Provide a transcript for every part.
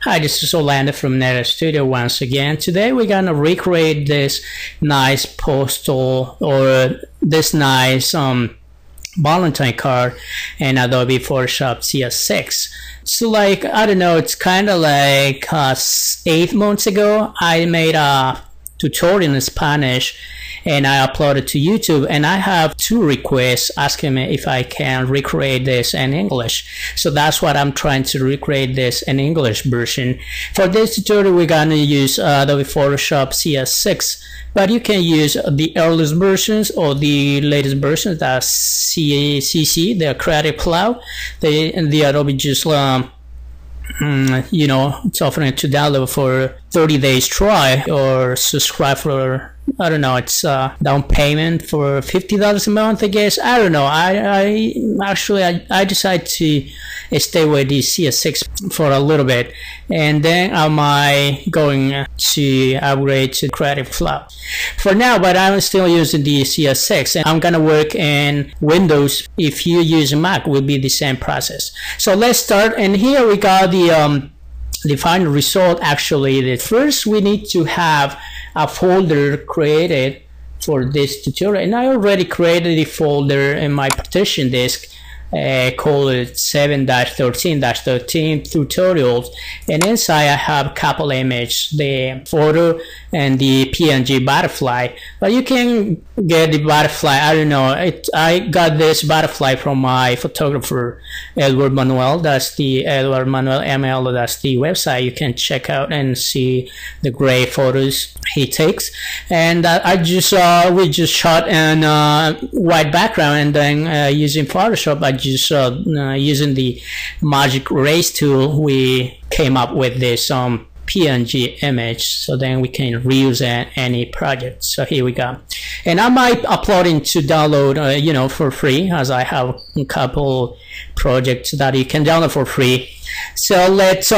Hi, this is Orlando from Neta Studio once again. Today we're gonna recreate this nice postal or this nice Valentine card in Adobe Photoshop CS6. So like, I don't know, it's kind of like 8 months ago I made a tutorial in Spanish and I uploaded to YouTube, and I have 2 requests asking me if I can recreate this in English. So that's what I'm trying to recreate this in English version. For this tutorial we're gonna use Adobe Photoshop CS6, but you can use the earliest versions or the latest versions, that's cs6, the Creative Cloud. The Adobe just you know, it's offering to download for 30 days try or subscribe for, I don't know, it's down payment for $50 a month, I guess. I don't know. I decided to stay with the CS6 for a little bit, and then I'm going to upgrade to Creative Cloud for now, but I'm still using the CS6 and I'm gonna work in Windows. If you use Mac, will be the same process. So let's start, and here we got the final result. Actually, first we need to have a folder created for this tutorial, and I already created a folder in my partition disk called 7-13-13 tutorials, and inside I have a couple images, the photo and the PNG butterfly. But you can get the butterfly, I don't know, I got this butterfly from my photographer Edward Manuel. That's the Edward Manuel ML, that's the website. You can check out and see the great photos he takes. And we just shot in white background, and then using Photoshop, I just using the magic erase tool, we came up with this PNG image, so then we can reuse it in any project. So here we go, and I might upload it to download you know, for free, as I have a couple projects that you can download for free. So let's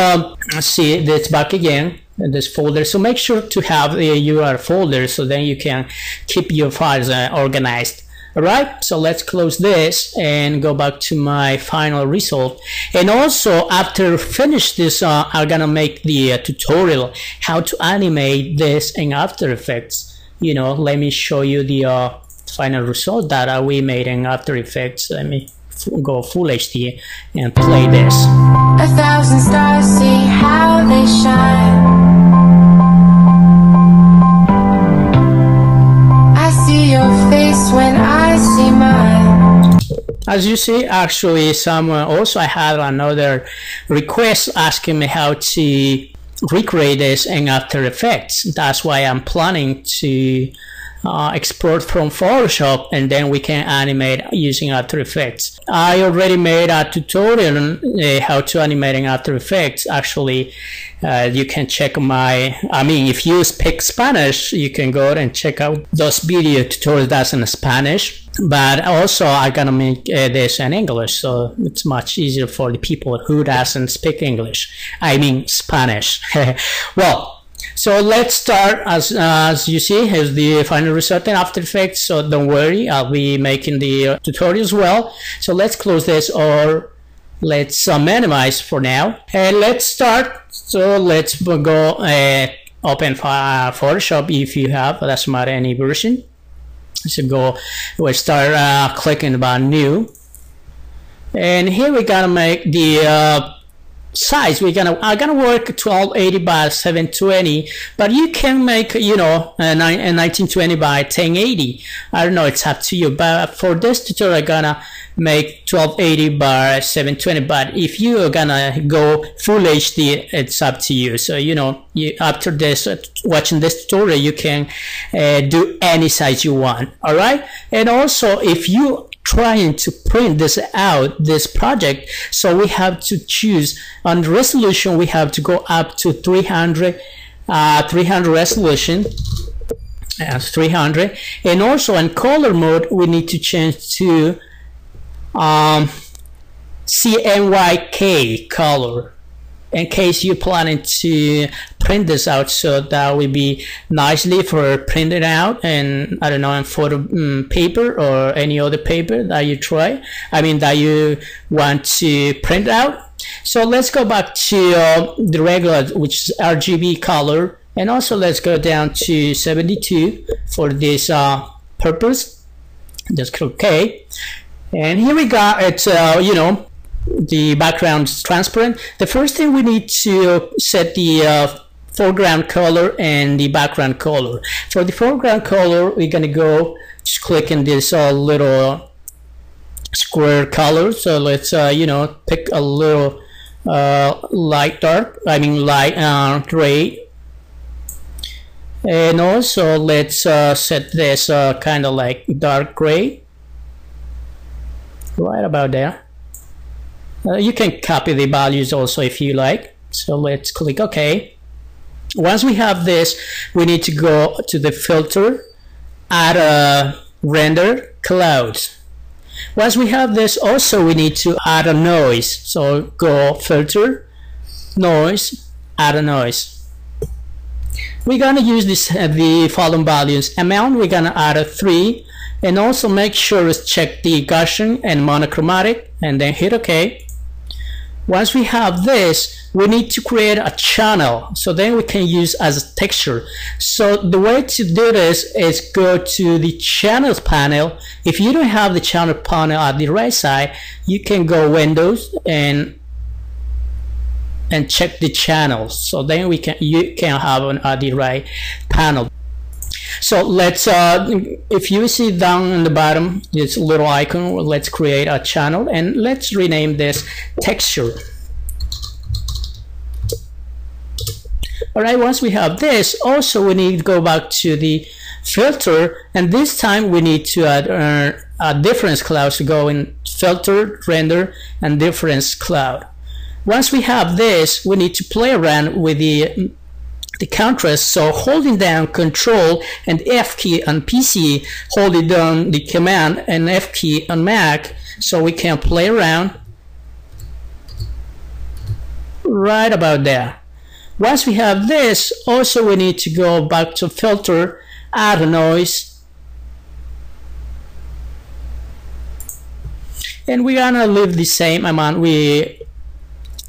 see this back again in this folder. So make sure to have the URL folder, so then you can keep your files organized. Alright, so let's close this and go back to my final result. And also, after finish this, I'm gonna make the tutorial how to animate this in After Effects. You know, let me show you the final result that we made in After Effects. Let me go full HD and play this. 1,000 stars, see how they shine. I see your face when I see mine. As you see, actually, someone also had another request asking me how to recreate this in After Effects. That's why I'm planning to export from Photoshop, and then we can animate using After Effects. I already made a tutorial on how to animate in After Effects. Actually, you can check my, if you speak Spanish, you can go and check out those video tutorials that's in Spanish. But also I'm gonna make this in English, so it's much easier for the people who doesn't speak English, Spanish. Well, so let's start. As you see, here's the final result in After Effects, so don't worry, I'll be making the tutorial as well. So let's close this, or let's minimize for now, and let's start. So let's go open Photoshop if you have, doesn't matter any version. So we'll start clicking about new, and here we're gonna make the size. I'm gonna work 1280 by 720, but you can make, you know, a 1920 by 1080. I don't know, it's up to you. But for this tutorial, I'm gonna make 1280 by 720. But if you are gonna go full HD, it's up to you. So you know, after this, watching this tutorial, you can do any size you want. All right, and also if you trying to print this out, this project, so we have to choose on the resolution. We have to go up to 300 resolution, 300, and also in color mode we need to change to CMYK color, in case you're planning to print this out, so that will be nicely for printing out, and I don't know, in photo paper or any other paper that you that you want to print out. So let's go back to the regular, which is RGB color, and also let's go down to 72 for this purpose. Just click OK, and here we got it. You know, the background is transparent. The first thing we need to set the foreground color and the background color. For the foreground color, we're gonna go just click in this little square color. So let's you know, pick a little light gray, and also let's set this kind of like dark gray right about there. You can copy the values also if you like. So let's click OK. Once we have this, we need to go to the filter, add a render clouds. Once we have this, also we need to add a noise. So go filter, noise, add a noise. We're gonna use this the following values. Amount, we're gonna add a 3, and also make sure to check the Gaussian and monochromatic, and then hit OK. Once we have this, we need to create a channel, so then we can use as a texture. So the way to do this is go to the channels panel. If you don't have the channel panel at the right side, you can go Windows and check the channels. So then you can have it at the right panel. So let's if you see down in the bottom this little icon, let's create a channel and let's rename this texture. Alright, once we have this, also we need to go back to the filter, and this time we need to add a difference cloud. to go in filter, render, and difference cloud. Once we have this, we need to play around with the contrast. So holding down Control and F key on PC, holding down the Command and F key on Mac, so we can play around right about there. Once we have this, also we need to go back to filter, add a noise, and we're gonna leave the same amount we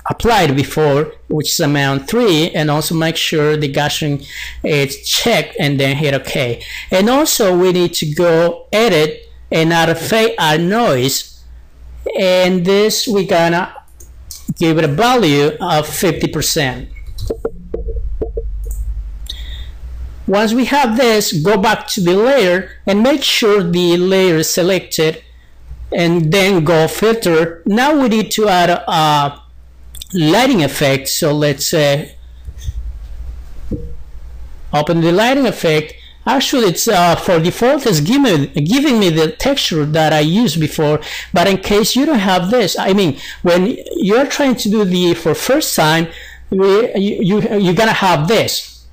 applied before, which is amount 3, and also make sure the Gaussian is checked and then hit OK. And also we need to go edit and add a fade add noise, and this we're gonna give it a value of 50%. Once we have this, go back to the layer and make sure the layer is selected, and then go filter. Now we need to add a lighting effect. So let's open the lighting effect. Actually, it's for default it's giving me the texture that I used before, but in case you don't have this, I mean, when you're trying to do the for first time, you're gonna have this,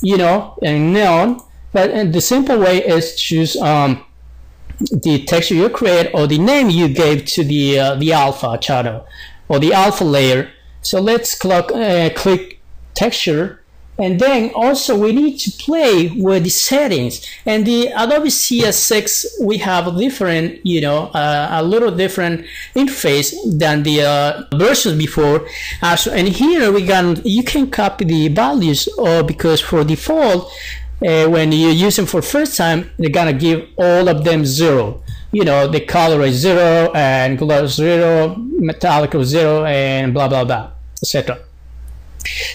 you know, and neon. But the simple way is choose the texture you create or the name you gave to the alpha channel or the alpha layer. So let's click texture, and then also we need to play with the settings. And the Adobe CS6, we have a different, you know, a little different interface than the versions before. And here you can copy the values, or because for default, when you use them for first time, they're gonna give all of them 0. You know, the color is 0 and gloss 0, metallic 0, and blah blah blah, etc.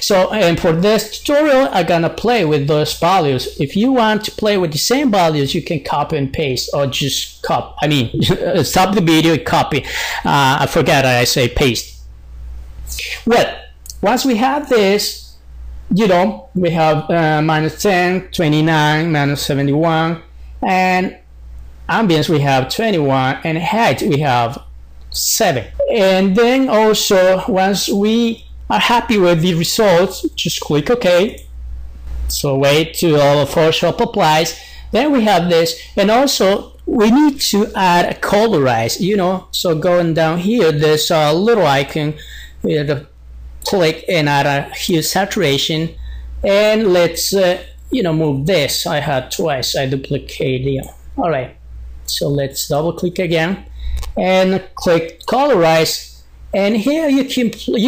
So, and for this tutorial, I'm gonna play with those values. If you want to play with the same values, you can copy and paste, or just copy. I mean, stop the video, copy. I forgot I say paste. Well, once we have this, you know, we have -10, 29, -71, and ambience we have 21, and height we have 7. And then also, once we are happy with the results, just click OK. So wait till Photoshop applies. Then we have this, and also we need to add a colorize, you know. So going down here, there's a little icon with a click and add a hue saturation, and let's you know, move this. I had twice, I duplicate the all right. So let's double click again and click colorize, And here you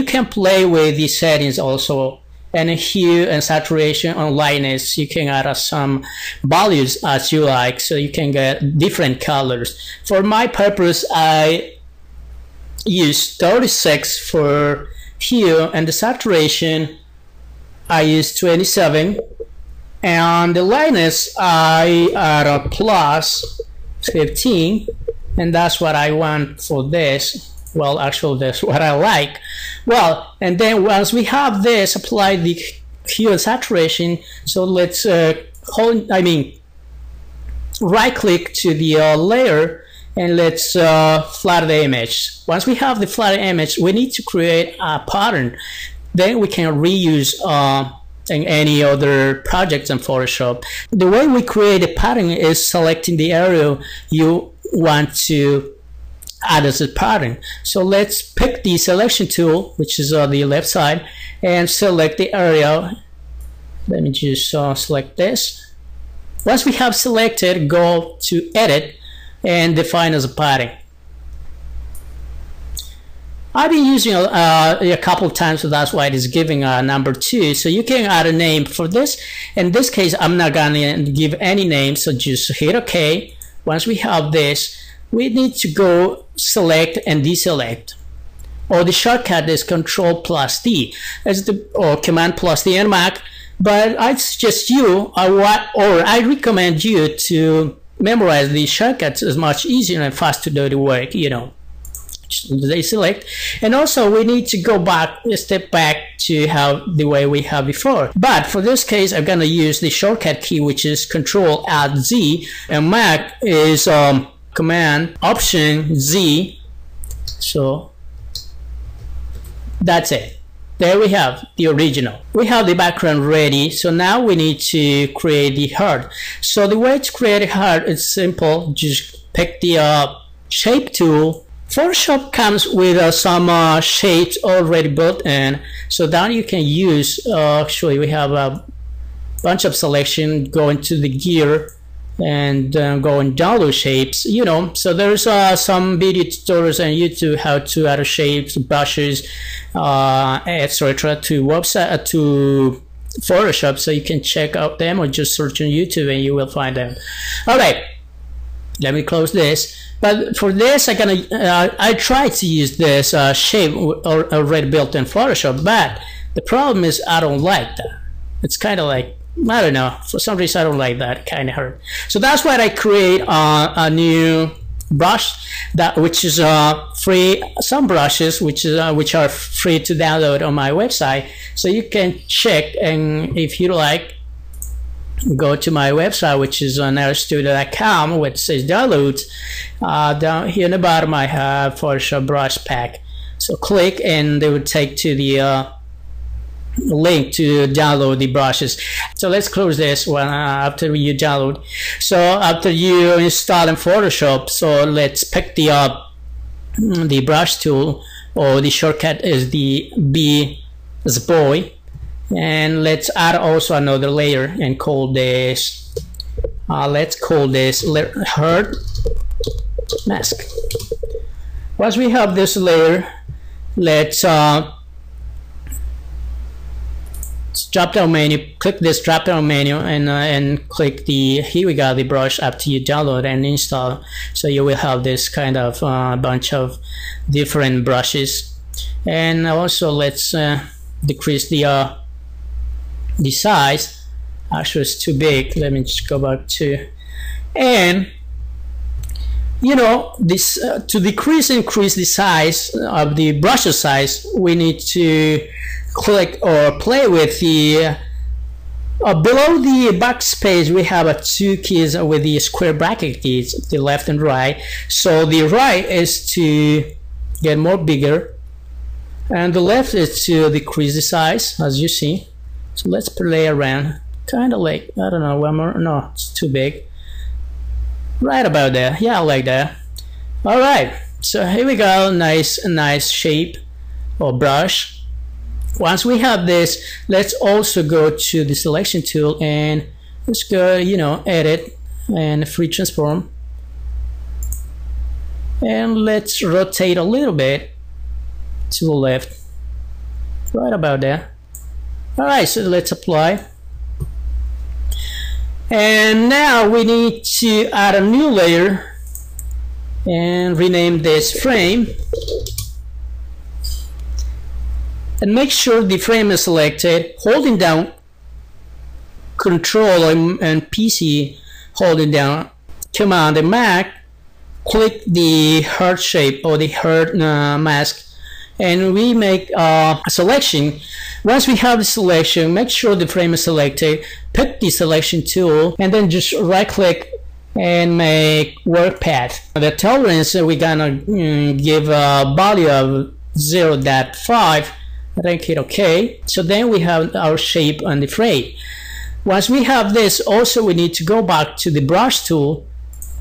can play with the settings also, and hue and saturation and lightness. You can add some values as you like, so you can get different colors. For my purpose, I use 36 for hue, and the saturation I use 27, and the lightness I add a plus 15, and that's what I want for this. Well, actually that's what I like. Well, and then once we have this, apply the hue and saturation. So let's right click to the layer, and let's flatten the image. Once we have the flattened image, we need to create a pattern. Then we can reuse in any other projects in Photoshop. The way we create a pattern is selecting the area you want to add as a pattern. So let's pick the selection tool, which is on the left side, and select the area. Let me just select this. Once we have selected, go to edit and define as a pattern. I've been using a couple of times, so that's why it is giving a number 2. So you can add a name for this. In this case, I'm not gonna give any name, so just hit OK. Once we have this, we need to go select and deselect. Or the shortcut is Control plus D, or Command plus D in Mac. But I suggest you, I recommend you to memorize these shortcuts. Is much easier and faster to do the work, you know. They select, and also we need to go back a step back to the way we have before. But for this case, I'm gonna use the shortcut key, which is Control-Alt-Z, and Mac is Command Option Z. So that's it. There we have the original. We have the background ready, so now we need to create the heart. So the way to create a heart is simple. Just pick the shape tool. Photoshop comes with some shapes already built in, so now you can use, actually we have a bunch of selection, go into the gear and go and download shapes, you know. So there's some video tutorials on YouTube how to add shapes, brushes, etc. to website, to Photoshop, so you can check out them or just search on YouTube and you will find them. All right, let me close this. But for this, I tried to use this shape already built in Photoshop, but the problem is I don't like that. It's kind of like, I don't know, for some reason I don't like that. It kind of hurt. So that's why I create a new brush which is free. Some brushes which are free to download on my website, so you can check, and if you like, go to my website, which is on artstudio.com, which says downloads. Down here in the bottom I have Photoshop brush pack, so click and they would take to the link to download the brushes. So let's close this one after you download. So after you install in Photoshop, so let's pick the brush tool, or the shortcut is the B as boy. And let's add also another layer and call this let's call this hard mask. Once we have this layer, let's drop down menu, click this drop down menu, and click the, here we got the brush after you download and install. So you will have this kind of bunch of different brushes. And also let's decrease the size. Actually it's too big. Let me just go back to, and you know, this to increase the size of the brush size, we need to click or play with the below the backspace. We have two keys with the square bracket keys, the left and right. So the right is to get more bigger, and the left is to decrease the size, as you see. So let's play around, kind of like, I don't know, one more, no, it's too big. Right about there, yeah, I like that. All right, so here we go, nice shape or brush. Once we have this, let's also go to the selection tool and let's go, you know, edit and free transform. And let's rotate a little bit. to the left, right about there. Alright, so let's apply. And now we need to add a new layer and rename this frame. And make sure the frame is selected, holding down Control and PC, holding down Command and Mac, click the heart shape or the heart mask, and we make a selection. Once we have the selection, make sure the frame is selected, pick the selection tool, and then just right click and make work path. The tolerance, we're gonna give a value of 0.5. I think hit OK. So then we have our shape on the frame. Once we have this, also we need to go back to the brush tool,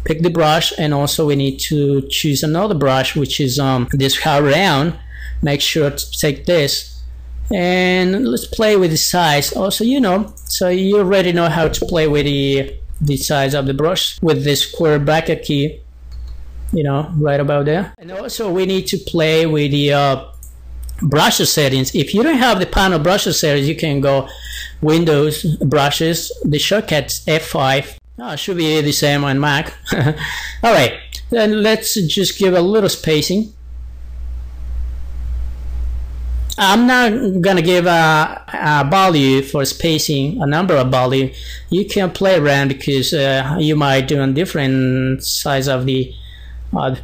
pick the brush, and also we need to choose another brush, which is this round. Make sure to take this, and let's play with the size. Also, so you already know how to play with the size of the brush with this square bracket key, right about there. And also we need to play with the brush settings. If you don't have the panel brush settings, you can go Windows, brushes, the shortcuts F5. It should be the same on Mac. Alright, then let's just give a little spacing. I'm not gonna give a value for spacing, a number of value. You can play around because you might do a different size of the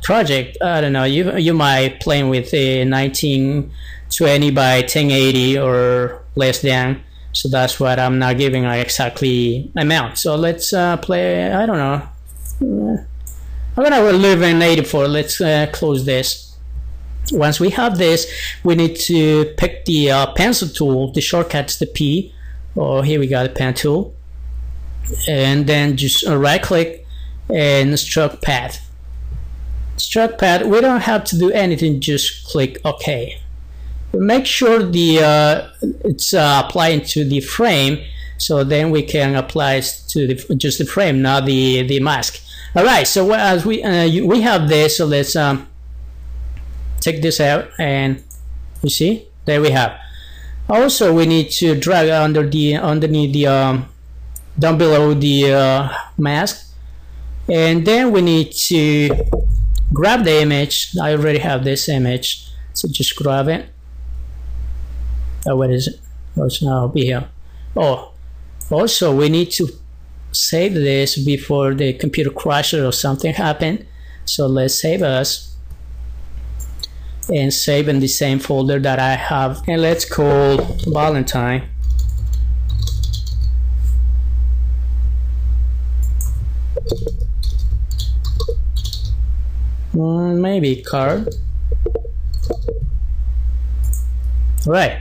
project. I don't know, you might play with a 1920 by 1080 or less than. So that's what I'm not giving an exactly amount. So let's play, I don't know, I'm gonna live in 84. Let's close this. Once we have this, we need to pick the pencil tool, the shortcut's the P, or here we got the pen tool, and then just right click and stroke path. Stroke path, we don't have to do anything, just click OK. Make sure the it's applying to the frame, so then we can apply it to just the frame, not the mask. All right, so as we have this, so let's take this out, and you see there we have. Also, we need to drag underneath the down below the mask, and then we need to grab the image. I already have this image, so just grab it. Oh, what is it? Oh, it's now be here. Oh, also we need to save this before the computer crashes or something happen. So let's save us and save in the same folder that I have, and let's call Valantine. Maybe card. Right.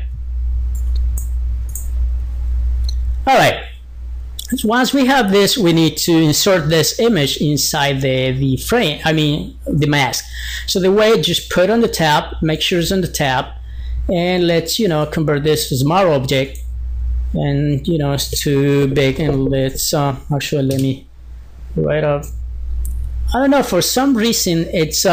Alright, so once we have this, we need to insert this image inside the frame, the mask. So the way, just put on the tab, make sure it's on the tab, and let's convert this to smart object, and it's too big, and let's actually let me write up. I don't know, for some reason it's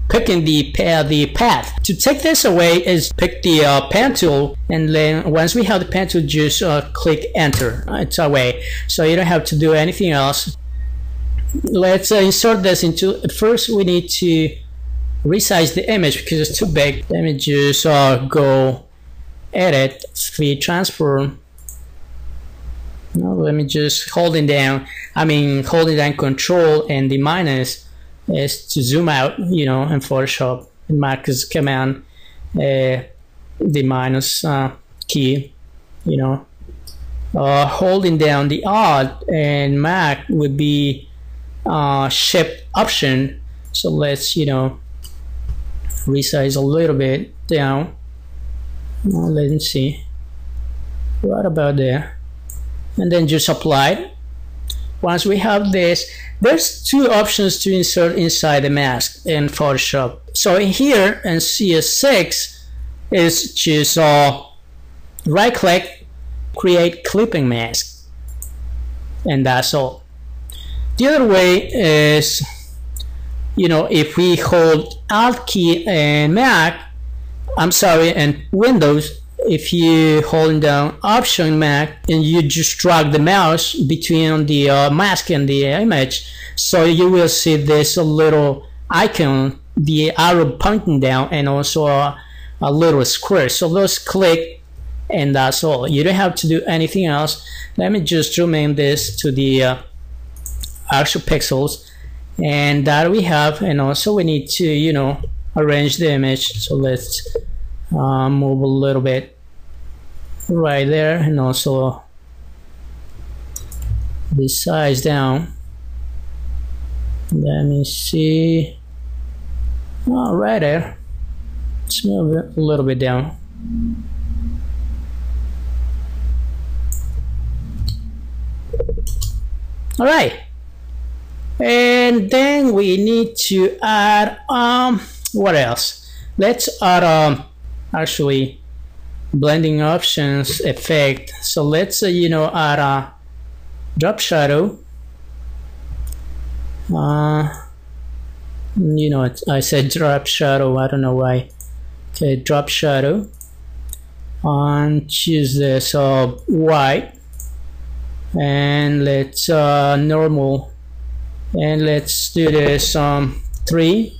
picking the path. To take this away is pick the pen tool, and then once we have the pen tool, just click enter. It's away, so you don't have to do anything else. Let's insert this into, first we need to resize the image because it's too big. Let me just go edit, feed transform. No, let me just holding down control and the minus is to zoom out, in Photoshop, and Mac is command the minus key, holding down the Alt, and Mac would be shift option. So let's resize a little bit down. Let me see, right about there, and then just apply it. Once we have this, there's two options to insert inside the mask in Photoshop. So in here in cs6 is just right click, create clipping mask, and that's all. The other way is, if we hold Alt key and Mac, I'm sorry, and Windows, if you hold down Option Mac and you just drag the mouse between the mask and the image, so you will see this little icon, the arrow pointing down, and also a little square. So just click, and that's all. You don't have to do anything else. Let me just zoom in this to the actual pixels, and that we have. And also we need to, you know, arrange the image. So let's move a little bit right there, and also the size down. Let me see. Oh, right there. Let's move it a little bit down. All right, and then we need to add what else? Let's add actually blending options effect. So let's you know, add a drop shadow. You know, I said drop shadow, I don't know why. Okay, drop shadow, and choose this white, and let's normal, and let's do this 3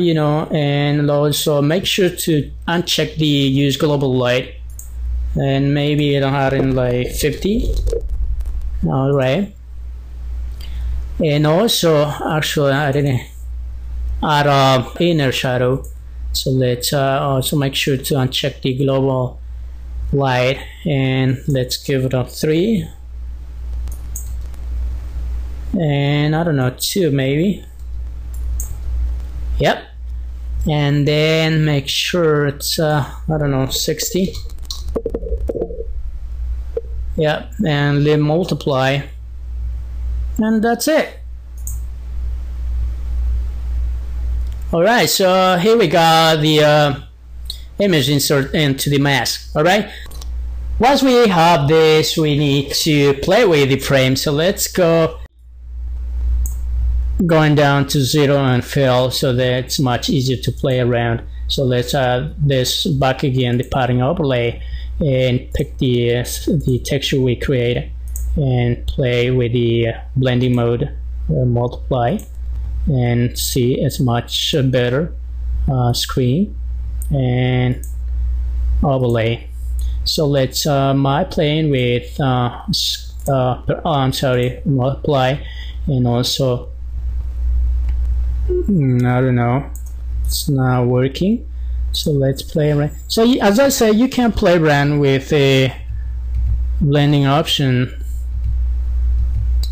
you know, and also make sure to uncheck the use global light, and maybe it'll add in like 50. All right, and also actually I didn't add inner shadow, so let's also make sure to uncheck the global light, and let's give it a 3, and I don't know, 2 maybe. Yep, and then make sure it's I don't know, 60. Yep, and then multiply, and that's it. Alright, so here we got the image insert into the mask. Alright, once we have this, we need to play with the frame. So let's go going down to 0 and fill, so that it's much easier to play around. So let's add this back again, the padding overlay, and pick the texture we created, and play with the blending mode, multiply, and see it's much better screen, and overlay. So let's my playing with I'm sorry, multiply, and also I don't know, it's not working. So let's play around. So as I said, you can play around with a blending option,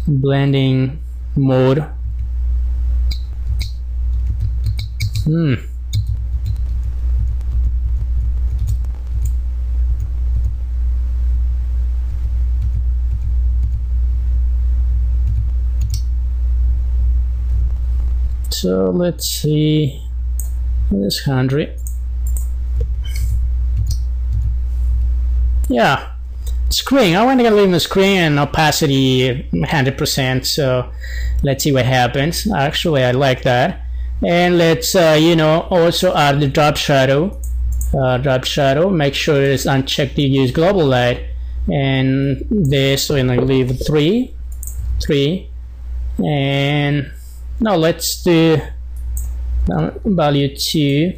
blending mode. So let's see, this 100. Yeah, screen. I want to leave the screen and opacity 100%. So let's see what happens. Actually, I like that. And let's you know, also add the drop shadow. Drop shadow. Make sure it's unchecked to use global light. And this we're gonna leave 3, and now let's do value 2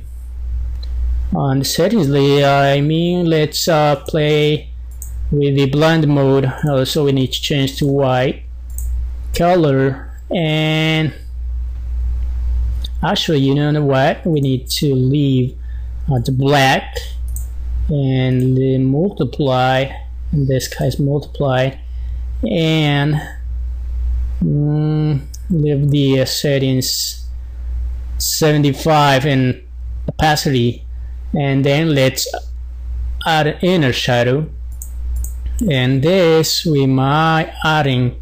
on the settings layer. I mean, let's play with the blend mode. Also, we need to change to white color, and actually, you know what? We need to leave the black, and the multiply. In this case, multiply, and leave the settings 75 in opacity, and then let's add an inner shadow, and this we might adding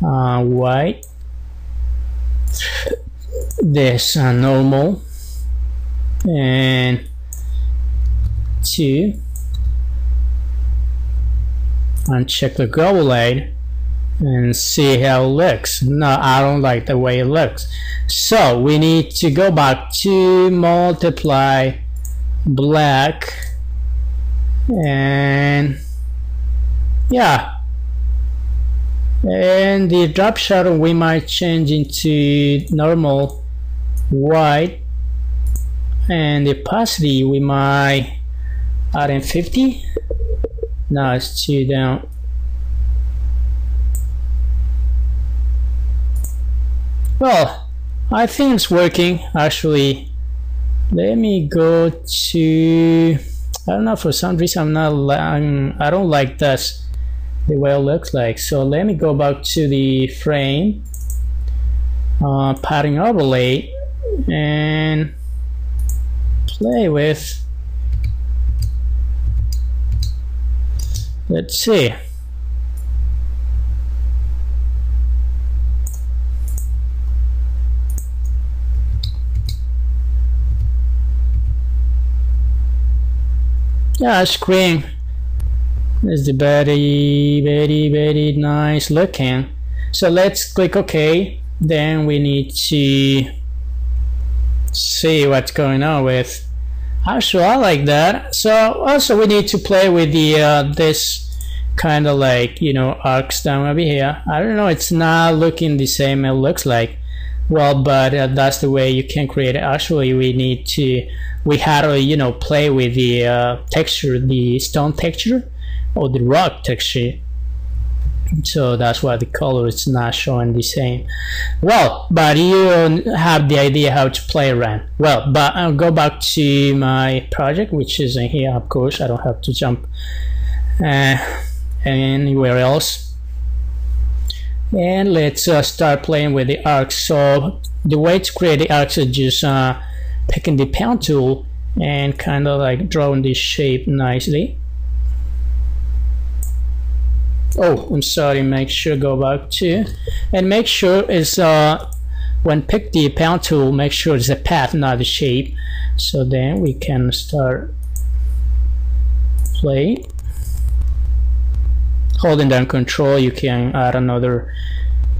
white, this normal, and 2, and check the global light, and see how it looks. No, I don't like the way it looks. So we need to go back to multiply black, and yeah, and the drop shadow we might change into normal white, and the opacity we might add in 50. No, it's too down. Well, I think it's working actually. Let me go to, I don't know, for some reason I don't like this, the way it looks like. So let me go back to the frame, pattern overlay, and play with, let's see. Yeah, screen is the very nice looking. So let's click OK. Then we need to see what's going on with. Actually, I like that. So also we need to play with the this kind of like, you know, arcs down over here. I don't know, it's not looking the same it looks like. Well, but that's the way you can create it. Actually, we had to, you know, play with the texture, the stone texture or the rock texture. So that's why the color is not showing the same. Well, but you have the idea how to play around. Well, but I'll go back to my project, which is in here. Of course, I don't have to jump anywhere else. And let's start playing with the arcs. So the way to create the arcs is just picking the pen tool and kind of like drawing this shape nicely. Oh, I'm sorry, make sure go back to, and make sure it's when pick the pen tool, make sure it's a path, not the shape. So then we can start play. Holding down control, you can add another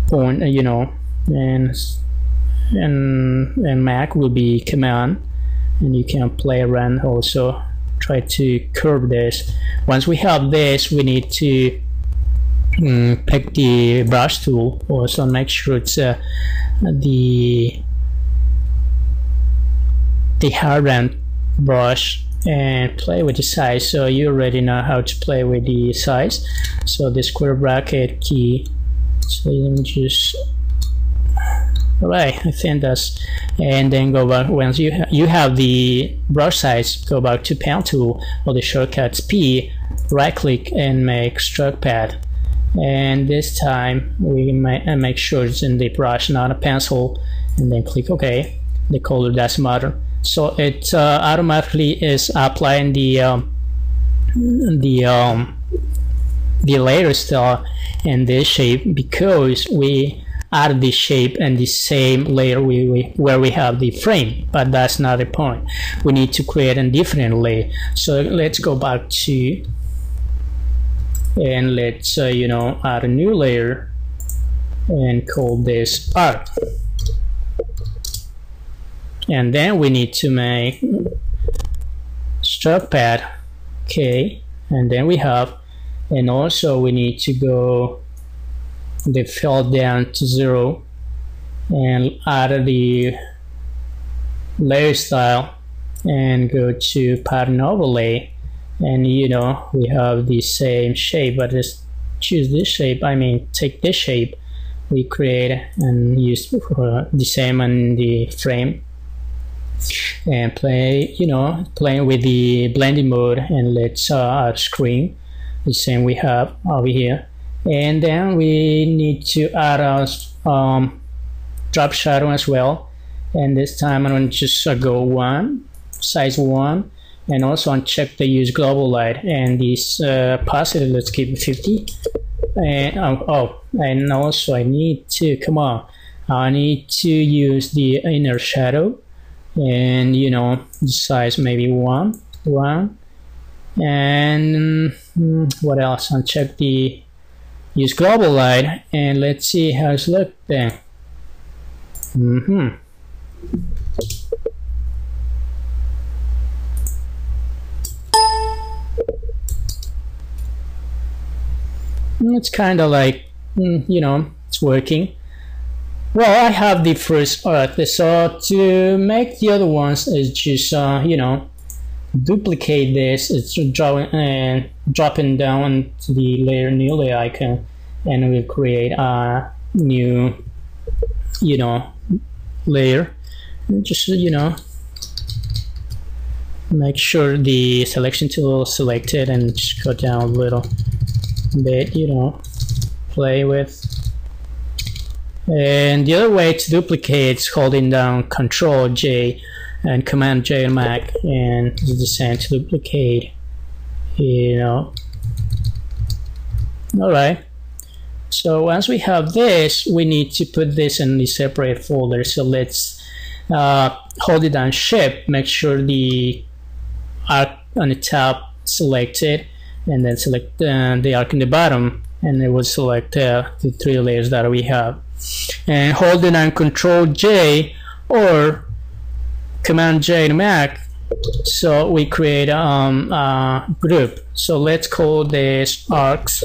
point, you know, and Mac will be command, and you can play around also. Try to curve this. Once we have this, we need to pick the brush tool. Also make sure it's the hard end brush, and play with the size. So you already know how to play with the size. So the square bracket key, so you can just, alright, I think that's, and then go back. Once you have the brush size, go back to pen tool or the shortcuts P, right click and make stroke pad, and this time we might make sure it's in the brush, not a pencil, and then click OK. The color doesn't matter. So it automatically is applying the layer style in this shape, because we added the shape in the same layer where we have the frame, but that's not the point. We need to create a different layer. So let's go back to, and let's you know, add a new layer and call this arc. And then we need to make stroke pad, okay, and then we have, and also we need to go the fill down to 0 and add the layer style and go to pattern overlay, and you know, we have the same shape, but just choose this shape, I mean take this shape we create and use the same on the frame, and play, you know, playing with the blending mode, and let's add screen, the same we have over here. And then we need to add a drop shadow as well, and this time I'm going to just go 1, size 1, and also uncheck the use global light, and this opacity, let's keep it 50. And and also I need to, come on, I need to use the inner shadow, and you know, the size maybe 1, and what else, uncheck the use global light, and let's see how it's look then. It's kind of like, you know, it's working. Well, I have the first earth, so to make the other ones is just, you know, duplicate this. It's dropping down to the new layer icon, and we'll create a new, you know, layer. Just, you know, make sure the selection tool is selected and just go down a little bit, you know, play with. And the other way to duplicate is holding down Control J and Command J on Mac, and the same to duplicate, you know. Alright, so once we have this, we need to put this in the separate folder. So let's hold it down Shift, make sure the arc on the top selected, and then select the arc on the bottom, and it will select the 3 layers that we have. And hold it on Control J or Command J to Mac, so we create a group. So let's call this arcs,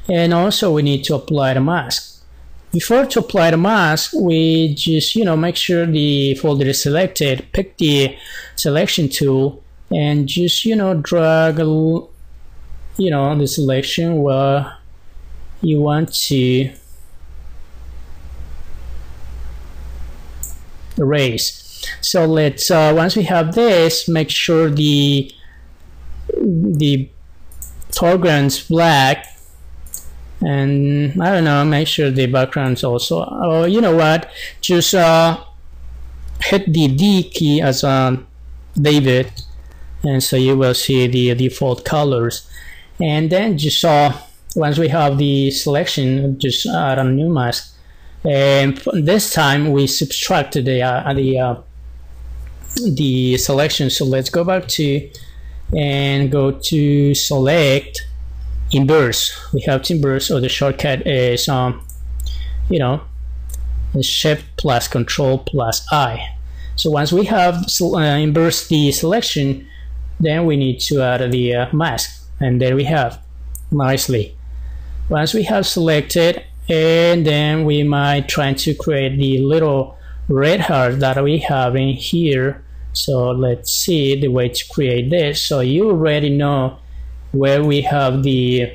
and also we need to apply the mask. Before to apply the mask, we just, you know, make sure the folder is selected, pick the selection tool, and just, you know, drag, you know, the selection where you want to erase. So let's once we have this, make sure the foreground's black, and I don't know, make sure the background's also, oh, you know what, just hit the D key as David, and so you will see the default colors. And then just once we have the selection, just add a new mask, and this time we subtracted the selection. So let's go back to and go to select, inverse. We have to inverse, or the shortcut is you know, Shift plus Control plus I. So once we have inverse the selection, then we need to add the mask, and there we have, nicely. Once we have selected, and then we might try to create the little red heart that we have in here. So let's see the way to create this. So you already know where we have the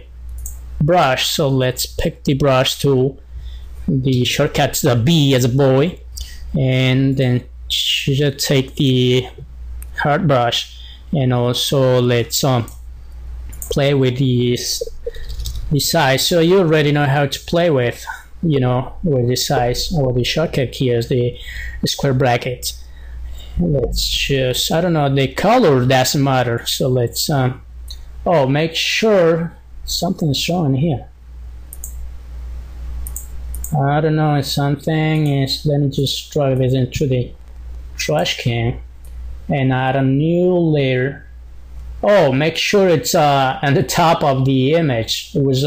brush, so let's pick the brush tool, the shortcut's the B as a boy, and then should take the heart brush, and also let's play with the size. So you already know how to play with, you know, with the size, or the shortcut here is the square bracket. Let's just, I don't know, the color doesn't matter, so let's oh, make sure something's showing here. I don't know if something is, let me just drag this into the trash can and add a new layer. Oh, make sure it's on the top of the image. It was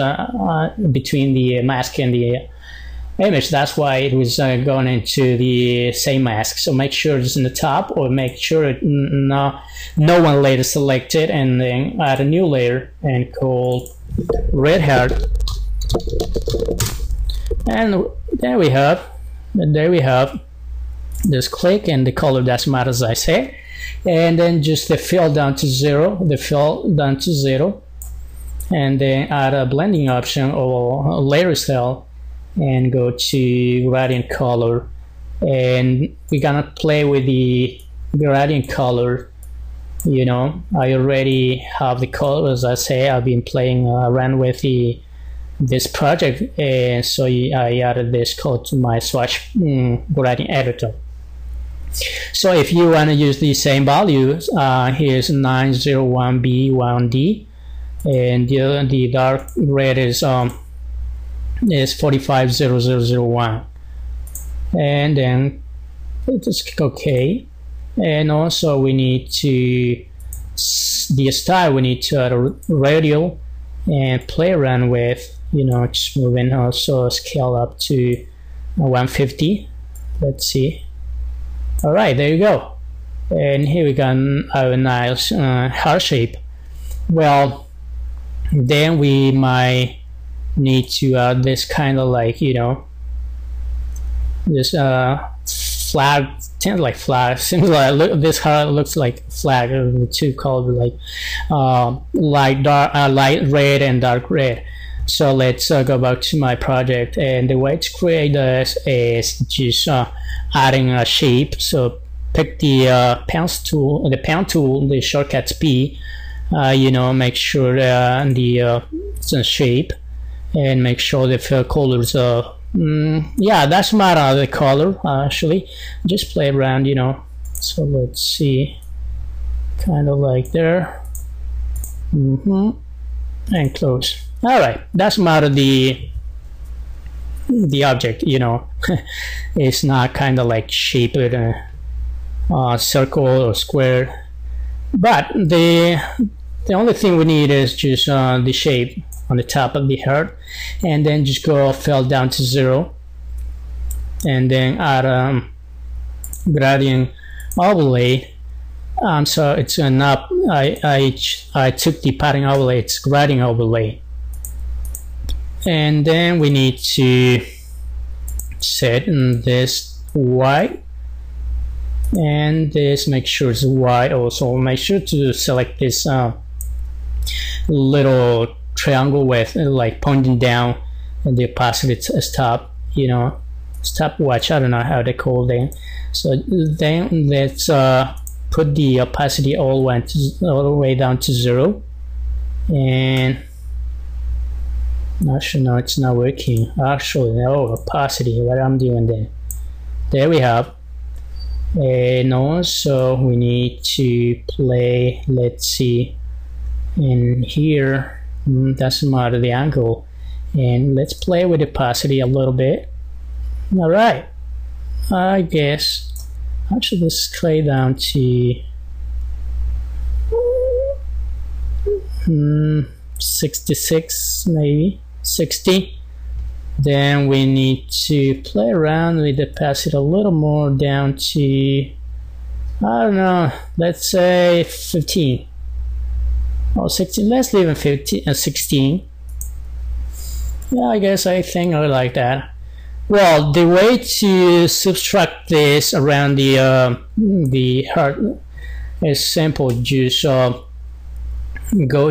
between the mask and the image. That's why it was going into the same mask. So make sure it's in the top, or make sure no one layer selected, and then add a new layer and call red heart. And there we have. Just click, and the color doesn't matter, as I say. And then just the fill down to 0, and then add a blending option or a layer style, and go to gradient color, and we're gonna play with the gradient color. You know, I already have the color, as I say. I've been playing around with this project, and so I added this color to my swatch gradient editor. So if you want to use the same values, here's 901B1D, and the dark red is 450001, and then just click OK. And also we need to the style, we need to add a radial, and play around with, you know, just moving, also scale up to 150. Let's see. All right, there you go. And here we got our nice heart shape. Well, then we might need to add this kind of like, you know, this flag, like flag, seems like this heart looks like flag, the two colors like light red and dark red. So let's go back to my project, and the way to create this is just adding a shape. So pick the pound tool, the shortcut P, you know, make sure the shape, and make sure the fill colors are yeah, that's matter the color actually. Just play around, you know. So let's see, kind of like there, and close. All right, that's matter the object, you know. It's not kind of like shaped circle or square, but the only thing we need is just the shape on the top of the heart, and then just go fill down to 0, and then add gradient overlay. So it's not, I took the pattern overlay, it's gradient overlay, and then we need to set this white, and this, make sure it's white. Also make sure to select this little triangle with like pointing down, and the opacity stop, you know, stopwatch, I don't know how they call them. So then let's put the opacity all the way down to 0, and actually no, it's not working. Actually no, opacity, what I'm doing there we have. And also we need to play, let's see, in here, doesn't matter the angle, and let's play with opacity a little bit. All right, I guess actually let's scale down to 66, maybe 60. Then we need to play around with the opacity a little more, down to, I don't know, let's say 15 or 16. Let's leave it 15, 16. Yeah, I think I like that. Well, the way to subtract this around the heart is simple. Just go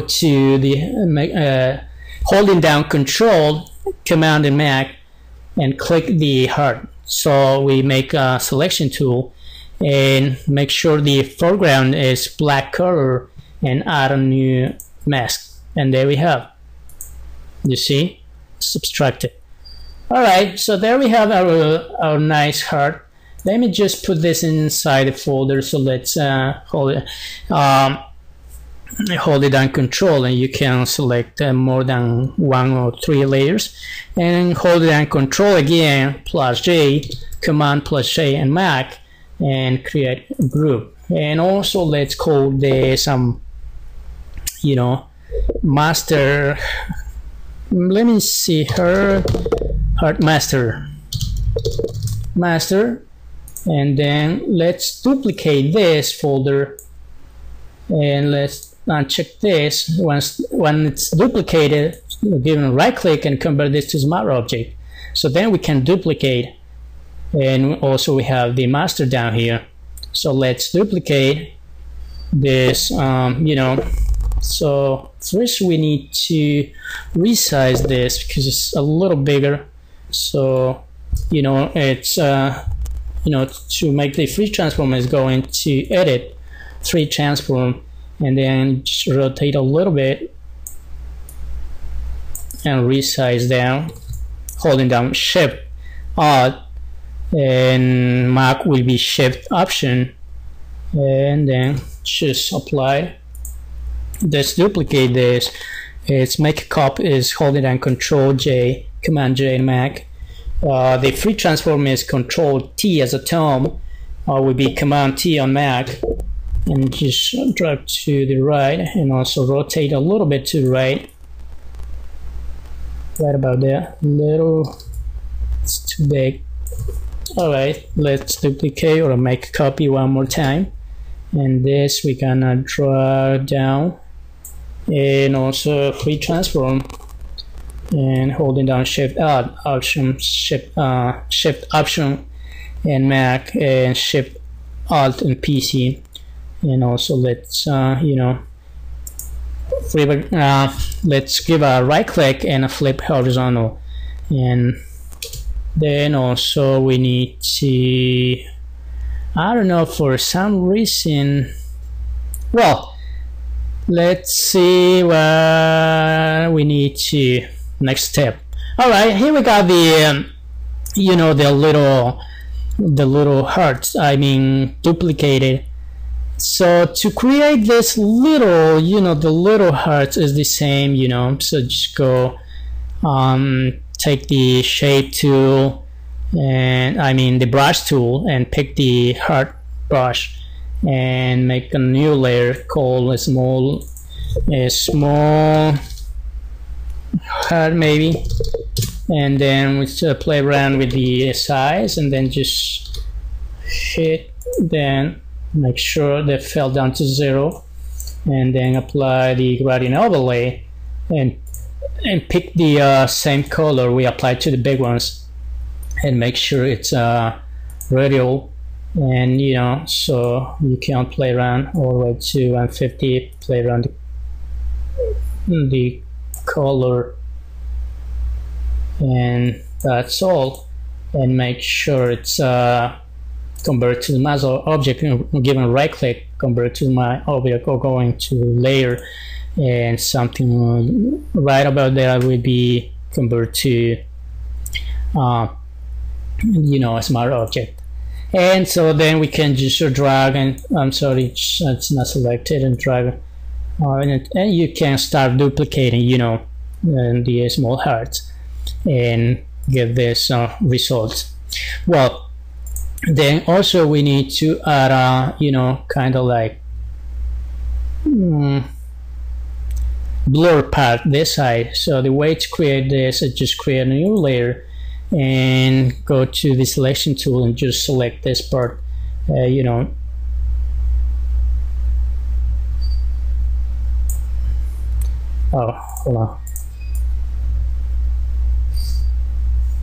to the holding down Control, Command and Mac, and click the heart. So we make a selection tool and make sure the foreground is black color, and add a new mask, and there we have, you see, subtract it. All right, so there we have our nice heart. Let me just put this inside the folder. So let's hold it down Control, and you can select more than 1 or 3 layers, and hold it down Control again, plus J, Command plus J and Mac, and create a group. And also let's call this you know, master. Let me see, heart master, and then let's duplicate this folder, and let's uncheck this. When it's duplicated, give it a right click and convert this to smart object. So then we can duplicate, and also we have the master down here. So let's duplicate this, you know. So first we need to resize this because it's a little bigger. So, you know, it's you know, to make the free transform is going to edit free transform, and then just rotate a little bit and resize down, holding down Shift Alt, and Mac will be Shift Option, and then just apply. Let's duplicate this. It's make a copy is holding down Control J, Command J in Mac. The free transform is Control T as a tone, will be Command T on Mac, and just drag to the right, and also rotate a little bit to the right, right about there. Little, it's too big. Alright, let's duplicate or make a copy one more time, and this we're gonna drag down, and also free transform, and holding down Shift Alt, Option Shift Option and Mac, and Shift Alt and PC, and also let's let's give a right click and a flip horizontal, and then also we need to, I don't know, for some reason, well, let's see what we need to, next step. Alright, here we got the the little hearts, I mean duplicated. So to create this little, the little hearts is the same, so just go take the shape tool, and I mean the brush tool, and pick the heart brush and make a new layer called a small heart maybe, and then we play around with the size, and then just hit, then make sure they fell down to 0, and then apply the gradient overlay, and pick the same color we applied to the big ones, and make sure it's radial, and so you can play around all the way to 150, play around the color, and that's all, and make sure it's convert to the mask object, given a right click, convert to my object, or going to layer, and something right about there would be convert to a smart object. And so then we can just drag, and I'm sorry, it's not selected, and drag, and you can start duplicating the small hearts and get this result. Well, then also we need to add kind of like blur part this side. So the way to create this is just create a new layer and go to the selection tool and just select this part, oh, hold on.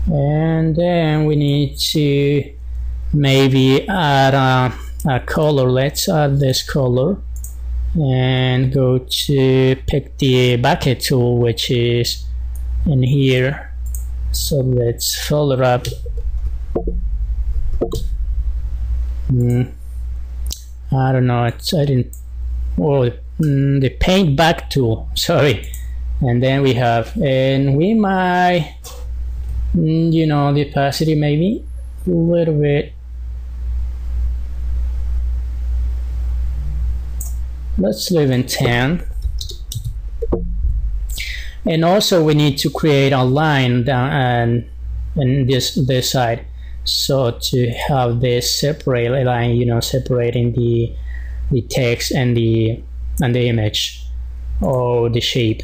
And then we need to maybe add a color. Let's add this color, and go to pick the bucket tool, which is in here. So let's fill it up. I don't know, the paint back tool, sorry. And then we have, and we might, the opacity maybe a little bit. Let's leave in 10. And also we need to create a line down and this side, so to have this separate line, separating the text and the image, or the shape,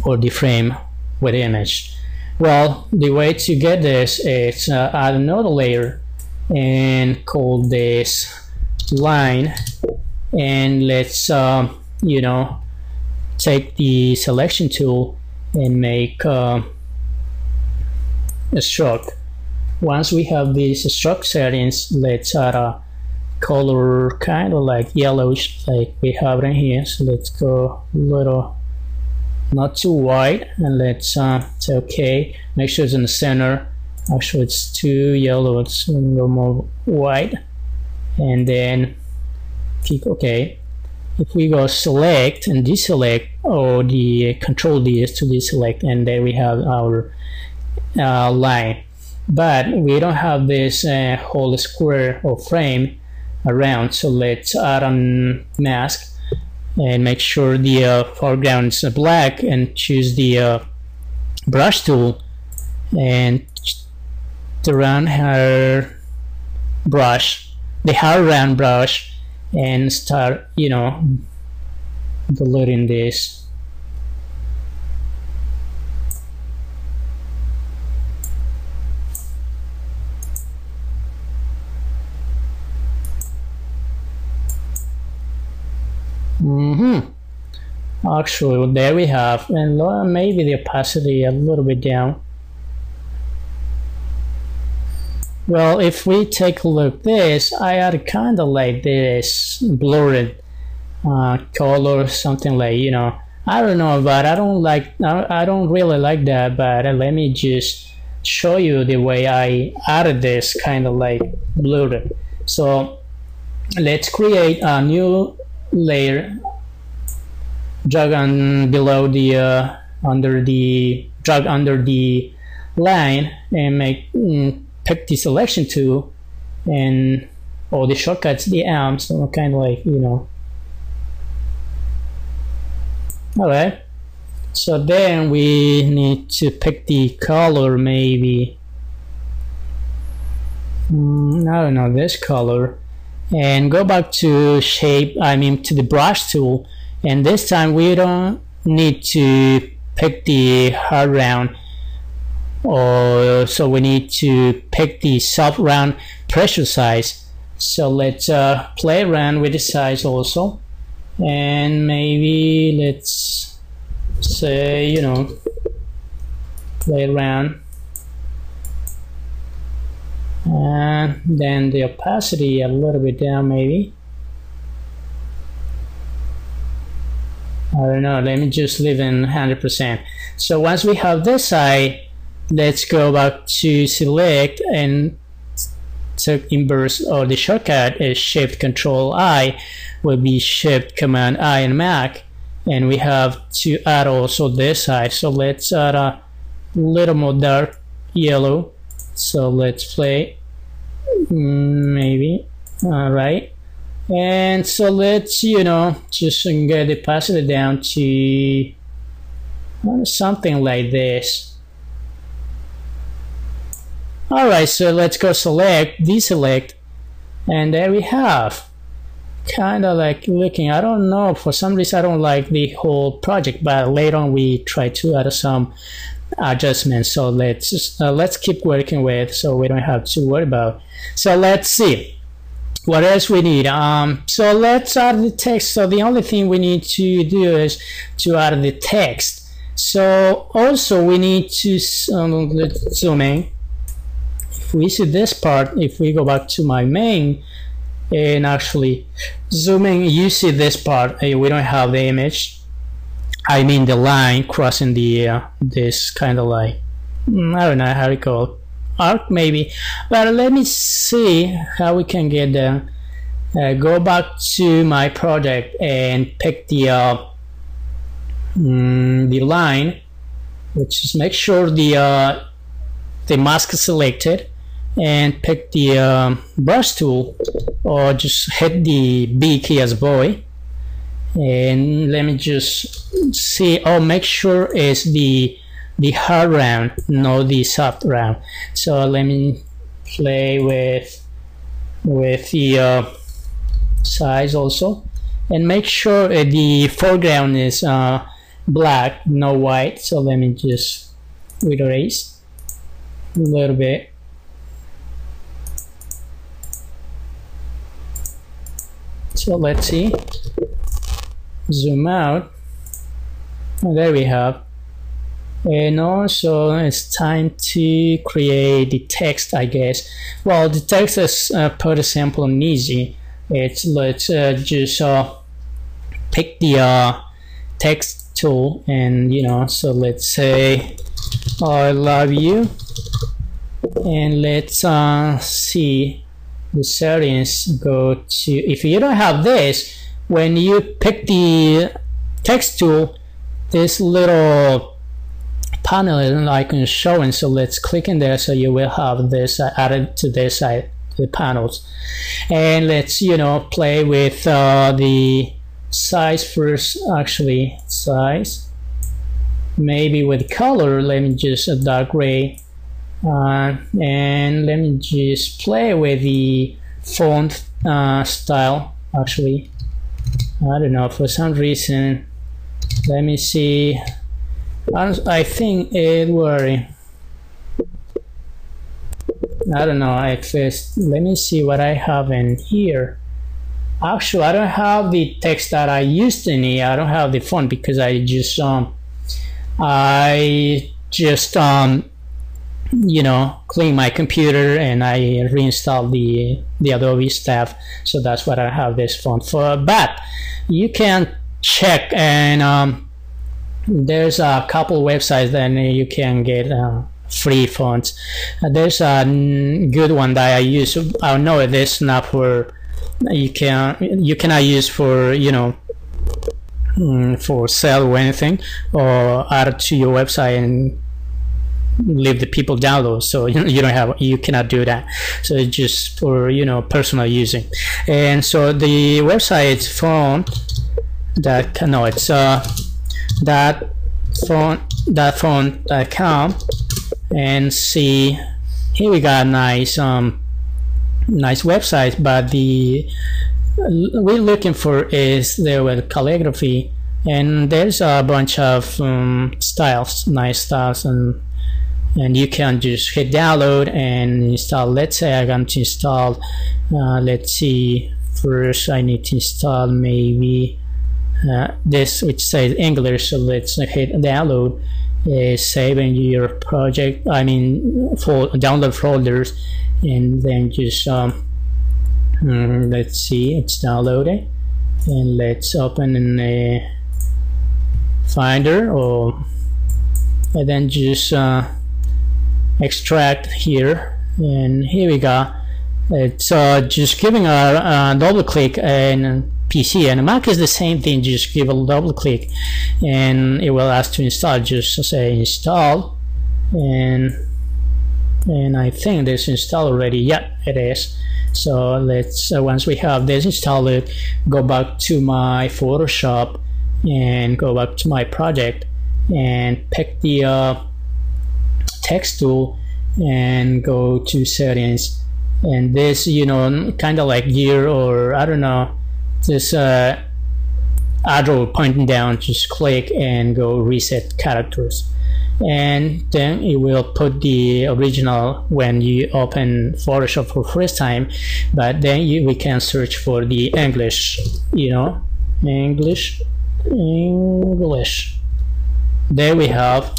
or the frame with the image. Well, the way to get this is add another layer and call this line, and let's take the selection tool and make a stroke. Once we have these stroke settings, let's add a color kind of like yellowish, like we have it in here. So let's go a little, not too white, and let's say okay. Make sure it's in the center. Actually, it's too yellow, it's a little more white, and then click OK. If we go select and deselect, or the control D is to deselect, and there we have our line. But we don't have this whole square or frame around, so let's add a mask and make sure the foreground is black, and choose the brush tool and the round hair brush, the hair round brush, and start deleting this. Actually, there we have, and maybe the opacity a little bit down. Well, if we take a look at this, I had kind of like this blurred color, something like, you know, I don't know, but I don't really like that. But let me just show you the way I added this kind of like blurred. So let's create a new layer, drag on below the drag under the line, and make pick the selection tool and all the shortcuts, the arms, so kind of like, you know. Alright, so then we need to pick the color, maybe I don't know, this color, and go back to shape, to the brush tool, and this time we don't need to pick the hard round, or so we need to pick the soft round pressure size. So let's play around with the size also, and maybe let's say, you know, play around, and then the opacity a little bit down, maybe. I don't know, let me just leave in 100%. So once we have this side, let's go back to select and take inverse, or the shortcut is Shift Control I, will be Shift Command I in Mac, and we have to add also this side. So let's add a little more dark yellow. So let's play, maybe, alright. And so let's, you know, just get the opacity down to something like this. Alright, so let's go select, deselect, and there we have. Kind of like looking, I don't know, for some reason I don't like the whole project, but later on we try to add some adjustments. So let's just, let's keep working with, so we don't have to worry about. So let's see what else we need. So let's add the text. So the only thing we need to do is to add the text. So also we need to let's zoom in. If we see this part, if we go back to my main and actually zooming, you see this part. We don't have the image, the line crossing the this kind of like, I don't know how to call it, arc maybe. But let me see how we can get there. Go back to my project and pick the line, which is, make sure the mask is selected, and pick the brush tool, or just hit the B key as boy, and let me just see, make sure it's the hard round, not the soft round. So let me play with the size also, and make sure the foreground is black, no white. So let me just erase a little bit. So let's see, zoom out, and there we have. And also it's time to create the text, I guess. Well, the text is pretty simple and easy. Let's just pick the text tool, and you know, so let's say I love you, and let's see the settings. Go to, if you don't have this, when you pick the text tool, this little panel icon is showing, so let's click in there, so you will have this added to this side, the panels. And let's, you know, play with the size first, actually size, maybe with color. Let me just a dark gray, and let me just play with the font style. Actually, I don't know, for some reason, let me see, I think it were, I don't know, at first, let me see what I have in here. Actually, I don't have the text that I used in here. I don't have the font because I just you know, clean my computer and I reinstall the Adobe stuff. So that's what I have this font for. But you can check, and there's a couple websites that you can get free fonts. There's a good one that I use. I know this not for you cannot use for, you know, for sale or anything, or add it to your website and leave the people download. So you cannot do that. So it's just for, you know, personal using. And so the website is thatfont.com, and see here we got nice nice website, but the we're looking for is there with calligraphy, and there's a bunch of styles, nice styles, and you can just hit download and install. Let's say I'm going to install let's see, first I need to install maybe this which says English. So let's hit download, save in your project, I mean for download folders, and then just let's see, it's downloading, and let's open in a Finder, and then just extract here, and here we go. It's just giving a double click, and PC and Mac is the same thing. Just give a double click and it will ask to install. Just say install, and I think this installed already. Yeah, it is. So let's once we have this installed, go back to my Photoshop and go back to my project and pick the text tool and go to settings, and this, you know, kind of like gear, or I don't know, this arrow pointing down, just click and go reset characters, and then it will put the original when you open Photoshop for first time. But then we can search for the English, you know, English. There we have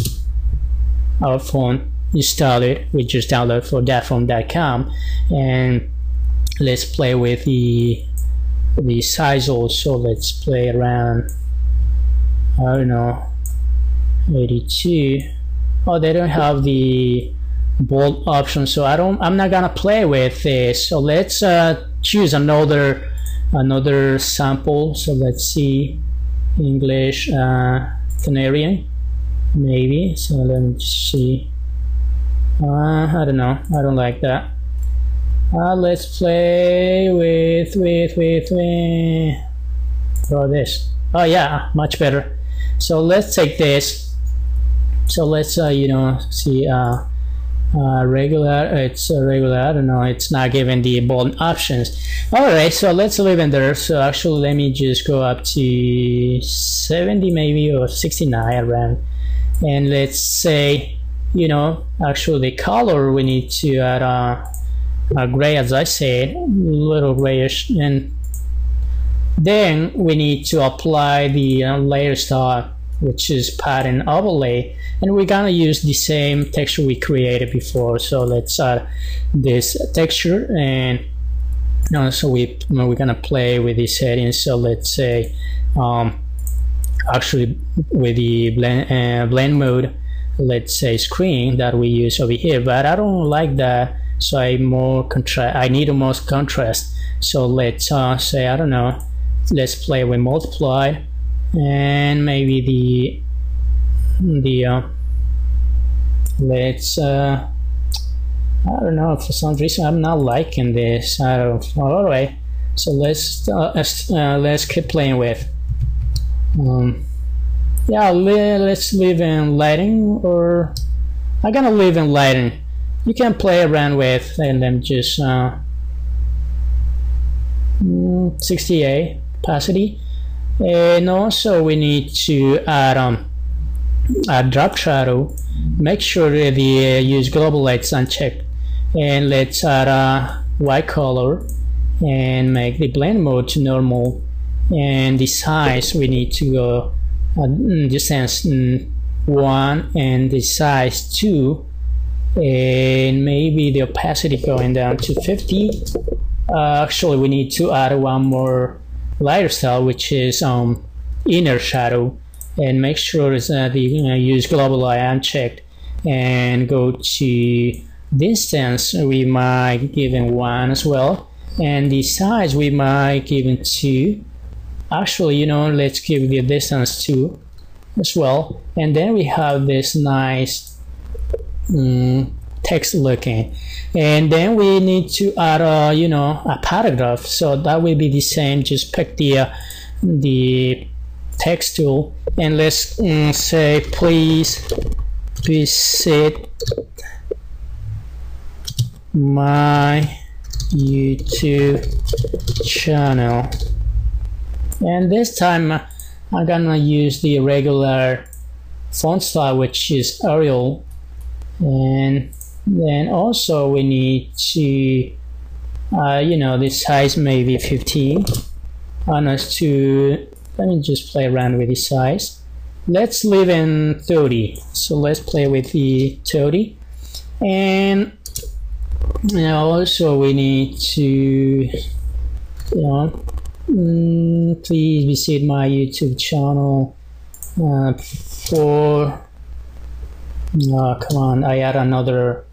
our font installed. We just download for thatfont.com, and let's play with the size also. Let's play around, I don't know, 82. Oh, they don't have the bold option, so I'm not gonna play with this. So let's choose another sample. So let's see, English Canarian maybe. So let me just see. I don't know, I don't like that. Let's play with this. Oh yeah, much better. So let's take this. So let's you know, see regular. It's regular. I don't know, it's not given the bold options. All right, so let's leave in there. So actually let me just go up to 70 maybe, or 69 around, and let's say, you know, actually the color we need to add a gray, as I said, a little grayish, and then we need to apply the layer style, which is pattern overlay, and we're gonna use the same texture we created before. So let's add this texture, and so we're gonna play with the settings. So let's say actually with the blend mode, let's say screen that we use over here, but I don't like that, so I need a more contrast. So let's say, I don't know, let's play with multiply, and maybe let's I don't know, for some reason I'm not liking this. I don't know. All right, so let's keep playing with yeah, let's leave in lighting, or I'm gonna leave in lighting. You can play around with, and then just 68 opacity. And also we need to add a drop shadow. Make sure that the use global lights unchecked, and let's add a white color, and make the blend mode to normal, and the size we need to go distance 1 and the size 2, and maybe the opacity going down to 50. Actually we need to add one more lighter style, which is inner shadow, and make sure that the use global eye unchecked, and go to distance we might give in 1 as well, and the size we might give in 2. Actually, let's give the distance 2 as well, and then we have this nice text looking, and then we need to add a paragraph, so that will be the same. Just pick the text tool, and let's say please visit my YouTube channel, and this time I'm gonna use the regular font style, which is Arial, and then also we need to the size maybe 15 on us to, let me just play around with the size. Let's leave in 30, so let's play with the 30, and also we need to please visit my YouTube channel for come on, I add another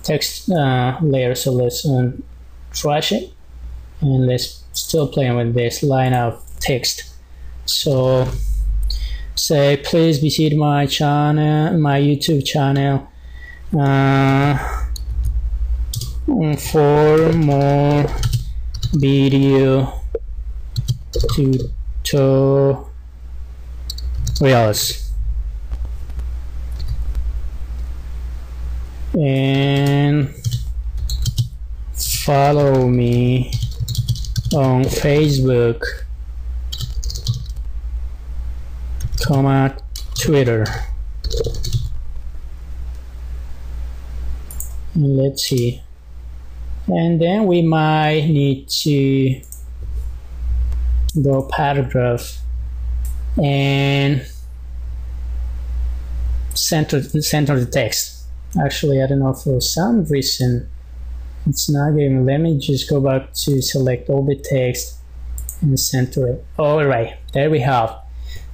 text layer, so let's trash it, and let's still playing with this line of text. So say please visit my channel, my YouTube channel for more video tutorials, and follow me on Facebook, Twitter, and let's see, and then we might need to go paragraph and center the text. Actually, I don't know, for some reason it's not giving. Let me just go back to select all the text and center it. All right, there we have.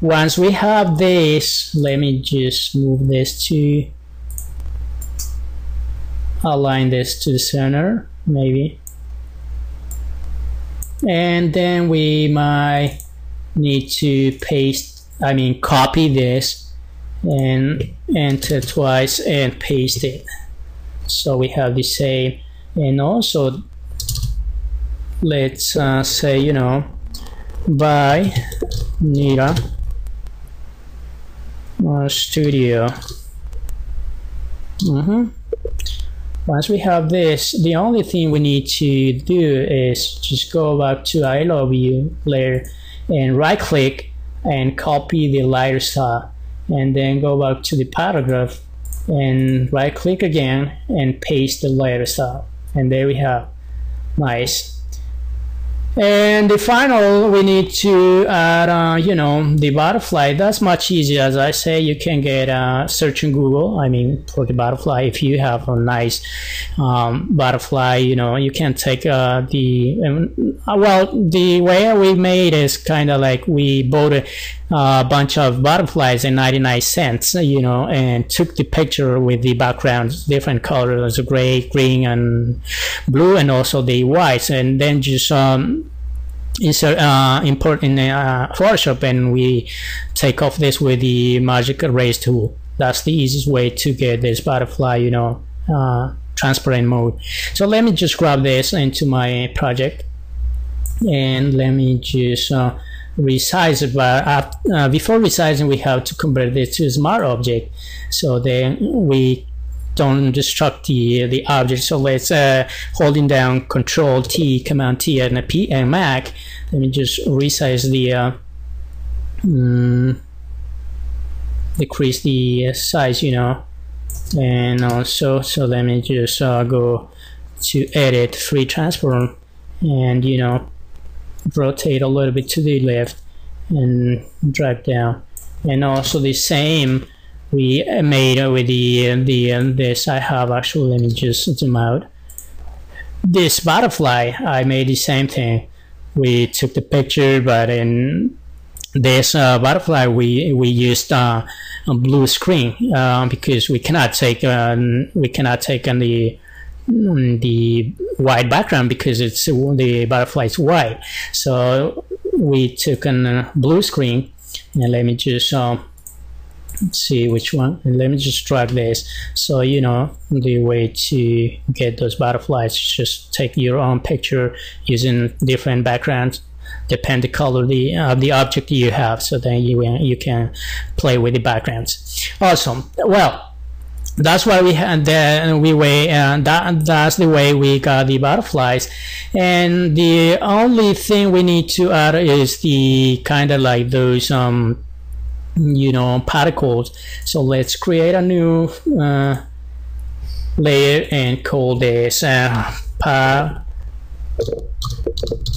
Once we have this, let me just move this to align this to the center maybe, and then we might need to copy this and enter twice and paste it, so we have the same. And also let's say by Nira Studio. Once we have this, the only thing we need to do is just go back to I love you layer and right click and copy the lighter style, and then go back to the paragraph and right click again and paste the lighter style, and there we have. Nice. And the final, we need to add the butterfly. That's much easier. As I say, you can get search in Google, for the butterfly. If you have a nice butterfly, you can take the way we made is kind of like we bought a bunch of butterflies in 99 cents, and took the picture with the backgrounds, different colors, gray, green, and blue, and also the whites, and then just import in Photoshop, and we take off this with the magic erase tool. That's the easiest way to get this butterfly, transparent mode. So let me just grab this into my project, and let me just resize it. But before resizing, we have to convert this to a smart object, so then we don't destruct the object. So let's holding down Control T, Command T, and a P and Mac. Let me just resize the decrease the size, and also, so let me just go to edit free transform, and rotate a little bit to the left and drag down. And also the same we made with this. I have actually, let me just zoom out. This butterfly, I made the same thing. We took the picture, but in this butterfly we used a blue screen because we cannot take on the white background because it's the butterfly is white. So we took a blue screen, and let me just see which one, and let me just drag this. So the way to get those butterflies is just take your own picture using different backgrounds, depend the color of the object you have, so then you can play with the backgrounds. Awesome. Well, that's why we had that's the way we got the butterflies. And the only thing we need to add is the kind of like those particles. So let's create a new layer and call this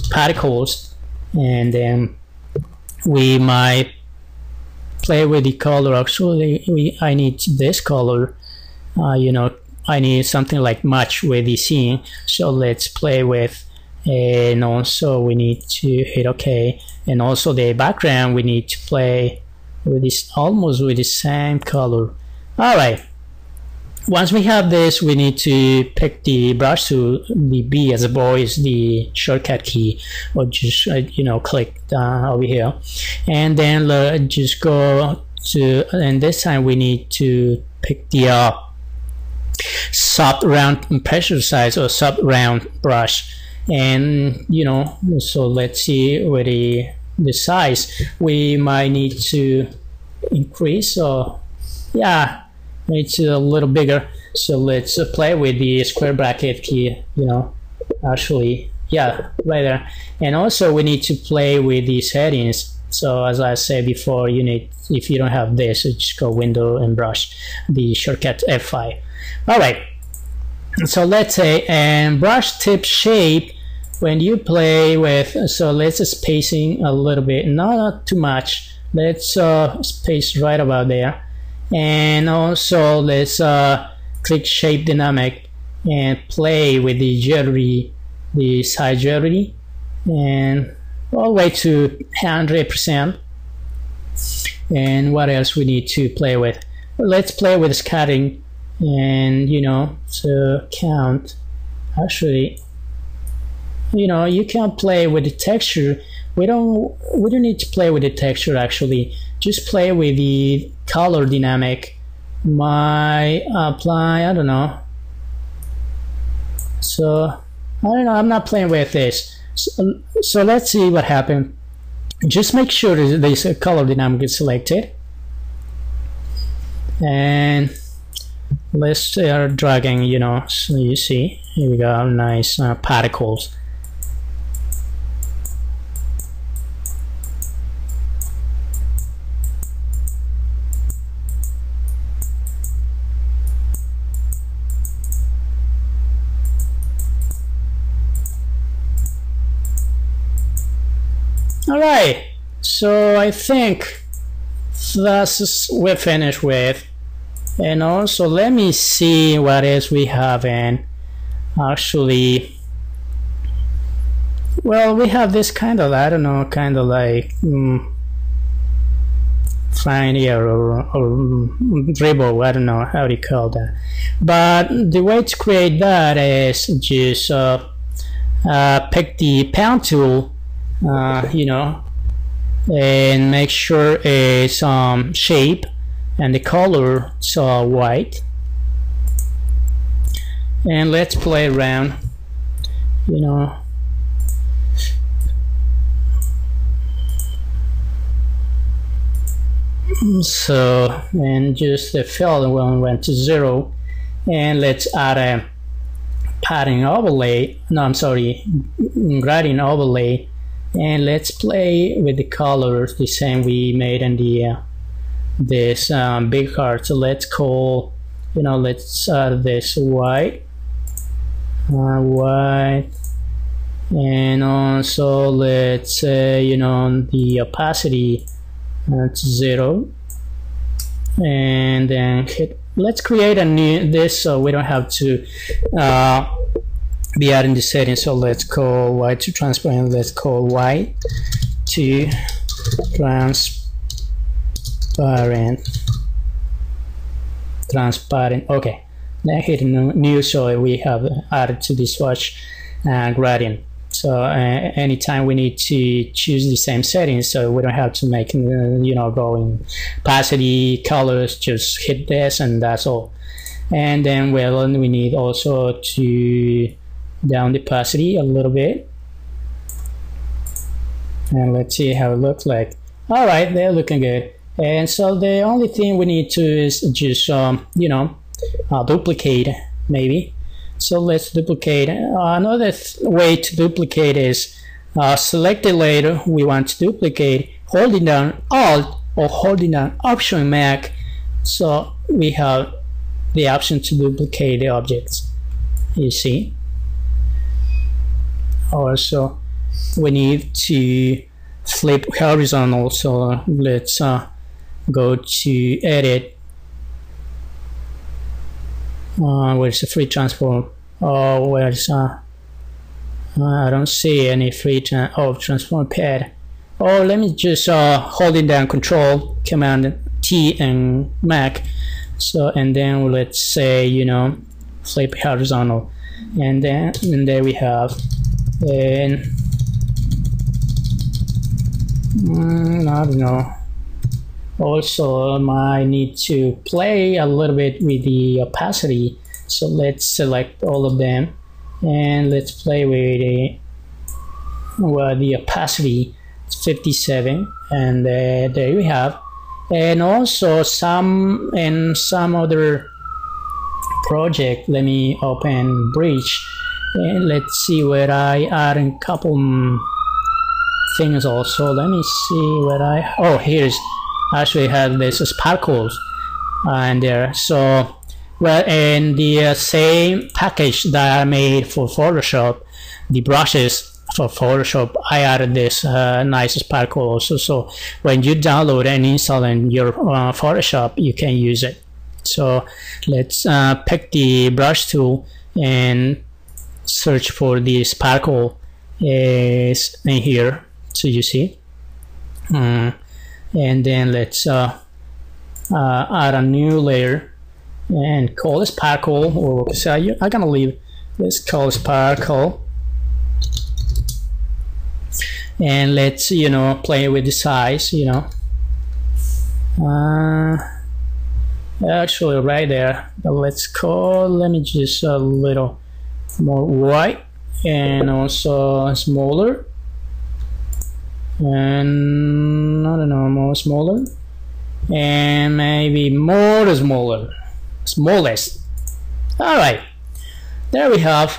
particles, and then we might play with the color. Actually, I need this color. I need something like match with the scene, so let's play with, and also we need to hit OK. And also the background we need to play with this, almost with the same color. Alright, once we have this, we need to pick the brush tool. The B as a boy is the shortcut key, or just click over here, and then just go to, and this time we need to pick the soft round pressure size, or soft round brush. And so let's see with the size we might need to increase, or it's a little bigger. So let's play with the square bracket key, actually, right there. And also we need to play with the settings. So as I said before, if you don't have this, just go Window and Brush, the shortcut F5. Alright, so let's say, and brush tip shape, when you play with, so let's spacing a little bit, not too much. Let's space right about there. And also let's click shape dynamic and play with the jittery, the side jittery, and all the way to 100%. And what else we need to play with? Let's play with scattering, and to count. Actually, you can play with the texture. We don't need to play with the texture. Actually, just play with the color dynamic. Apply, I don't know. So I don't know, I'm not playing with this. So let's see what happened. Just make sure that this color dynamic is selected, and let's start dragging, so you see, here we go, nice particles. Alright, so I think that's we're finished with. And also let me see what else we have. And actually, well, we have this kind of, I don't know, kind of like fine here, or dribble, I don't know how to call that. But the way to create that is just pick the pen tool, and make sure it's shape and the color so white, and let's play around, so, and just the fill one went to 0, and let's add a padding overlay, gradient overlay, and let's play with the colors the same we made in the this big heart. So let's call, let's add this white, And also let's say, you know, the opacity to 0, and then let's create a new this so we don't have to be adding the settings. So let's call white to transparent. Let's call white to transparent. Okay, then hit new, so we have added to the swatch gradient. So anytime we need to choose the same settings, so we don't have to make you know, go in opacity, colors, just hit this and that's all. And then well, we need also to down the opacity a little bit, and let's see how it looks like. All right, they're looking good. And so the only thing we need to is just you know, duplicate maybe. So let's duplicate. Another way to duplicate is select the layer we want to duplicate, holding down Alt or holding down Option Mac, so we have the option to duplicate the objects, you see. Also we need to flip horizontal, so let's go to edit. Where's the free transform? Oh, where's I don't see any free transform pad. Oh, let me just holding down Control Command T and Mac. So and then let's say, you know, flip horizontal, and there we have. And I don't know. Also, I need to play a little bit with the opacity, so let's select all of them and let's play with the opacity. It's 57, and there we have. And also some other project. Let me open Bridge and let's see where I add a couple things also. Let me see where oh, here's actually have this sparkles in there. So well, in the same package that I made for Photoshop, the brushes for Photoshop, I added this nice sparkle also. So when you download and install in your Photoshop, you can use it. So let's pick the brush tool and search for the sparkle is in here, so you see. And then let's add a new layer and call it sparkle, or so I'm gonna leave this call sparkle, and let's, you know, play with the size, you know. Actually right there, but let's call, let me just a little more white and also smaller, and I don't know, more smaller, and maybe more smallest. All right, there we have.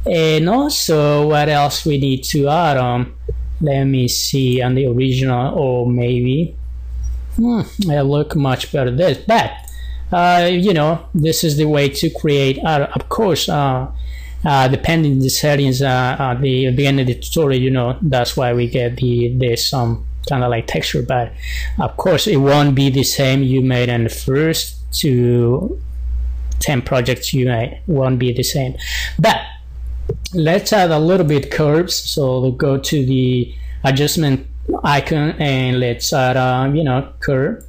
And also what else we need to add on, let me see, on the original, or maybe it look much better this, but you know, this is the way to create of course depending on the settings at the beginning of the tutorial, you know, that's why we get this kind of like texture, but of course it won't be the same you made in the first 10 projects you made, won't be the same. But let's add a little bit curves, so we'll go to the adjustment icon and let's add you know, curve,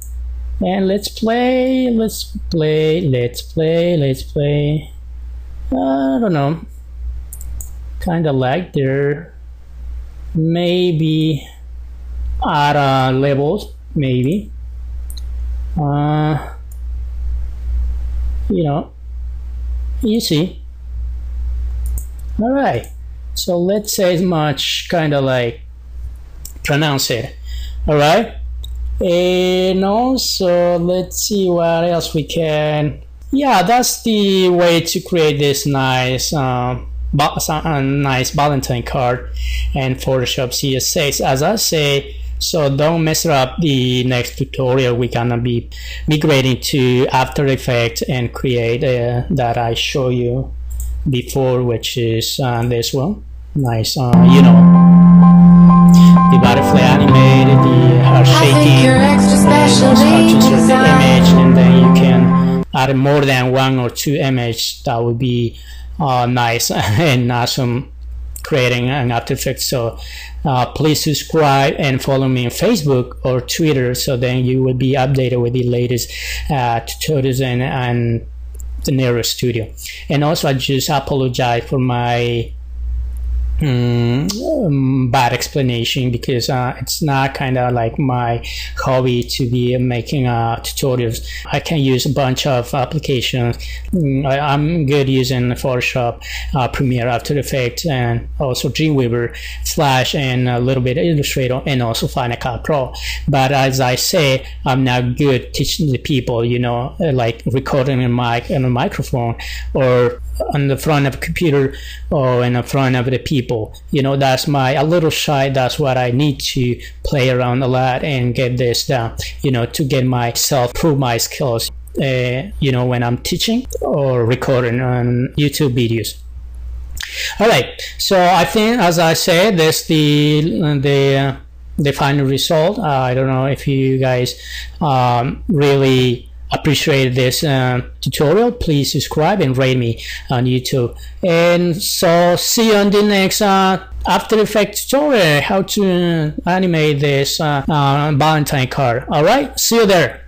and let's play. I don't know, kind of like there, maybe add levels, maybe you know, you see. All right, so let's say as much, kind of like pronounce it. All right, and also let's see what else we can. Yeah, that's the way to create this nice nice Valentine card and Photoshop cs6, as I say. So don't mess up the next tutorial. We're gonna be migrating to After Effects and create that I show you before, which is this one. nice, you know, the butterfly animated, the heart shaking, and those touches of the image, and then you can add more than 1 or 2 images. That would be nice and awesome creating an After Effects. So please subscribe and follow me on Facebook or Twitter, so then you will be updated with the latest tutorials and the Nero Studio. And also I just apologize for my bad explanation, because it's not kind of like my hobby to be making tutorials. I can use a bunch of applications. I'm good using Photoshop, Premiere, After Effects, and also Dreamweaver, Flash, and a little bit of Illustrator, and also Final Cut Pro. But as I say, I'm not good teaching the people, you know, like recording a mic and a microphone, or on the front of a computer, or in the front of the people. You know, that's a little shy. That's what I need to play around a lot and get this down, you know, to get myself, prove my skills, you know, when I'm teaching or recording on YouTube videos. All right, so I think, as I said, this the final result. I don't know if you guys really appreciate this tutorial. Please subscribe and rate me on YouTube. And so see you on the next After Effects tutorial, how to animate this Valentine card. All right, see you there.